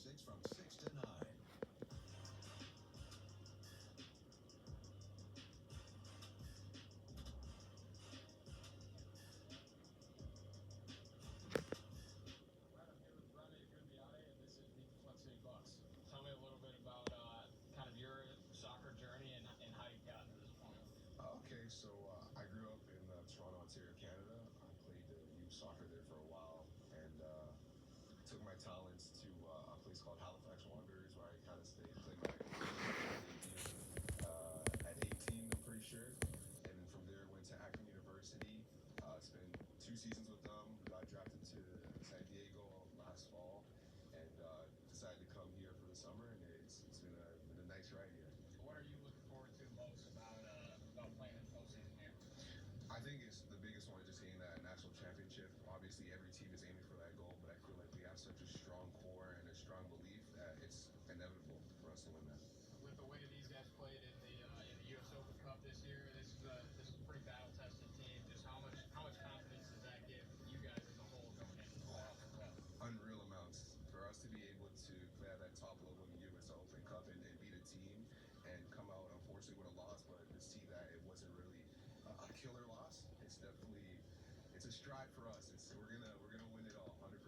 6 from 6 to 9. Tell me a little bit about kind of your soccer journey and how you've gotten to this point. Okay, so I grew up in Toronto, Ontario, Canada. I played youth soccer there for a while, and took my talents to a place called Halifax Wanderers, where I kind of played my at 18, I'm pretty sure. And then from there, went to Akron University. Spent 2 seasons with them. Got drafted to San Diego last fall, and decided to come here for the summer. And it's been a nice ride here. What are you looking forward to most about playing in postseason here? I think it's the biggest one is just getting that national championship. Obviously, every team is aiming for that goal, but I feel like we have such a strong core and a strong belief that it's inevitable for us to win that. With the way these guys played in the U.S. Open Cup this year, this is a pretty battle-tested team. Just how much confidence does that give you guys as a whole going into the playoffs as well? Unreal amounts for us to be able to play at that top level in the U.S. Open Cup and beat a team and come out unfortunately with a loss, but to see that it wasn't really a killer loss, it's a stride for us. We're gonna win it all 100%.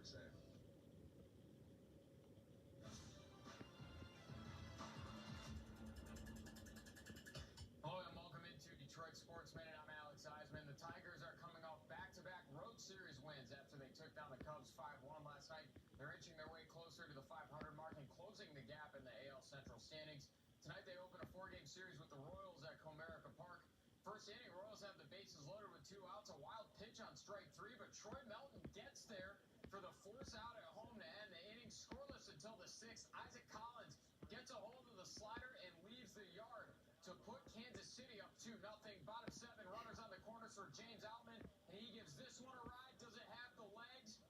Hello and welcome into Detroit Sports Minute. I'm Alex Eisman. The Tigers are coming off back-to-back road series wins after they took down the Cubs 5-1 last night. They're inching their way closer to the 500 mark and closing the gap in the AL Central standings. Tonight they open a 4-game series with the Royals at Comerica Park. First inning, Royals have the bases loaded with 2 outs, a wild pitch on strike 3, but Troy Melton gets there for the force out at home to end the inning. Scoreless until the 6th. Isaac Collins gets a hold of the slider and leaves the yard to put Kansas City up 2-0. Bottom 7 runners on the corners for James Outman, and he gives this one a ride. Does it have the legs?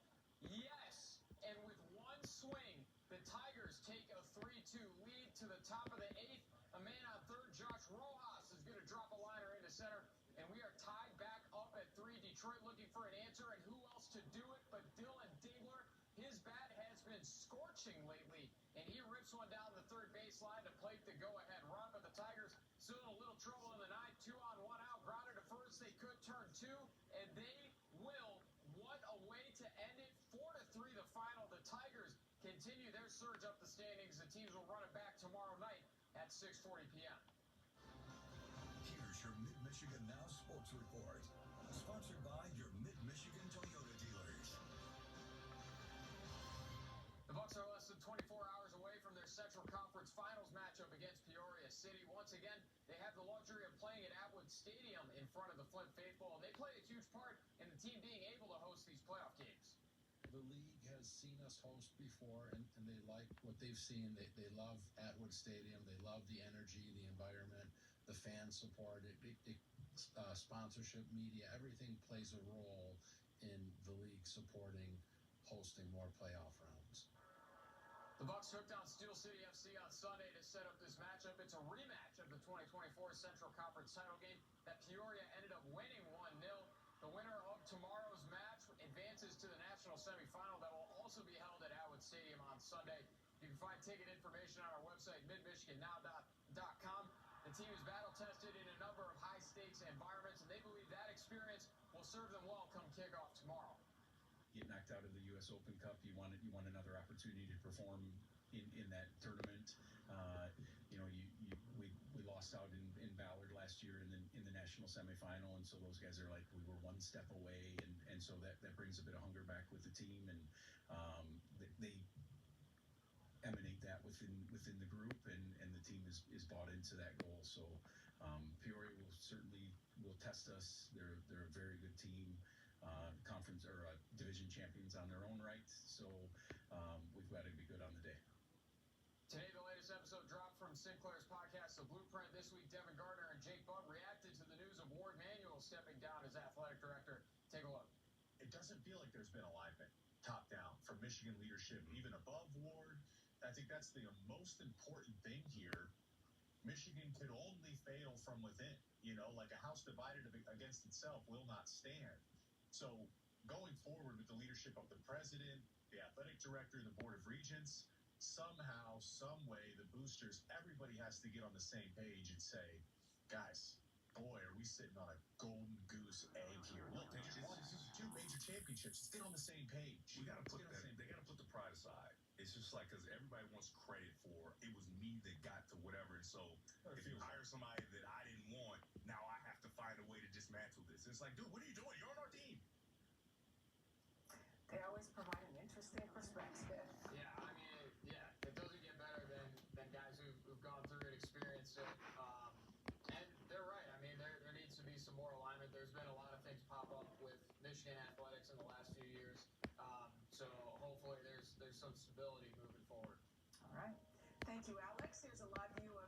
Yes. And with one swing, the Tigers take a 3-2 lead to the top of the 8th. A man on third, Josh Rojas, is going to drop a liner into center, and we are tied back up at 3. Detroit looking for an answer, and who else to do it but Dylan Diegler? His bat has been scorching lately, and he rips one down the third baseline to plate the go-ahead run, but the Tigers still in a little trouble in the 9th. 2 on, 1 out, grounded to first. They could turn 2, and they will. What a way to end it. 4-3 the final. The Tigers continue their surge up the standings. The teams will run it back tomorrow night at 6:40 p.m. Here's your Mid-Michigan Now Sports Report, sponsored by your Mid-Michigan Toyota dealers. The Bucks are less than 24 hours away from their Central Conference Finals matchup against Peoria City. Once again, they have the luxury of playing at Atwood Stadium in front of the Flint faithful, and they play a huge part in the team being able to host these playoff games. The league has seen us host before, and they like what they've seen. They love Atwood Stadium. They love the energy, the environment, the fan support, sponsorship, media. Everything plays a role in the league supporting hosting more playoff rounds. The Bucks hooked on Steel City FC on Sunday to set up this matchup. It's a rematch of the 2024 Central Conference title game that Peoria ended up winning 1-0. The winner of tomorrow's match advances to the national semifinal that will also be held at Atwood Stadium on Sunday. You can find ticket information on our website, midmichigannow.com. The team is battle-tested in a number of high-stakes environments, and they believe that experience will serve them well come kickoff tomorrow. Get knocked out of the U.S. Open Cup, you want another opportunity to perform in that tournament. We lost out in Ballard last year in the national semifinal, and so those guys are like, we were one step away, and so that brings a bit of hunger back with the team, and they emanate that within the group, and the team is bought into that goal. So Peoria will test us. They're a very good team. Conference or division champions on their own right, so we've got to be good on the day. Today, the latest episode dropped from Sinclair's podcast, The Blueprint. This week, Devin Gardner and Jake Butt reacted to the news of Ward Manuel stepping down as athletic director. Take a look. It doesn't feel like there's been alignment top down from Michigan leadership, even above Ward. I think that's the most important thing here. Michigan could only fail from within. Like a house divided against itself will not stand. So going forward with the leadership of the president, the athletic director, the board of regents, somehow, some way, the boosters, everybody has to get on the same page and say, guys, boy, are we sitting on a golden goose egg here. Look, they just won 2 major championships. Let's get on the same page. We got to put that. They got to put the pride aside. It's just like, because everybody wants credit for it was me that got to whatever. And so if you hire somebody that I didn't want, now I have to find a way to dismantle this. It's like, dude, what are you doing? You're on our team. They always provide an interesting perspective. Yeah, I mean, it doesn't get better than guys who've gone through it, experienced it. And they're right. I mean, there needs to be some more alignment. There's been a lot of things pop up with Michigan athletics in the last few years. So hopefully there's some stability moving forward. All right. Thank you, Alex. Here's a live view of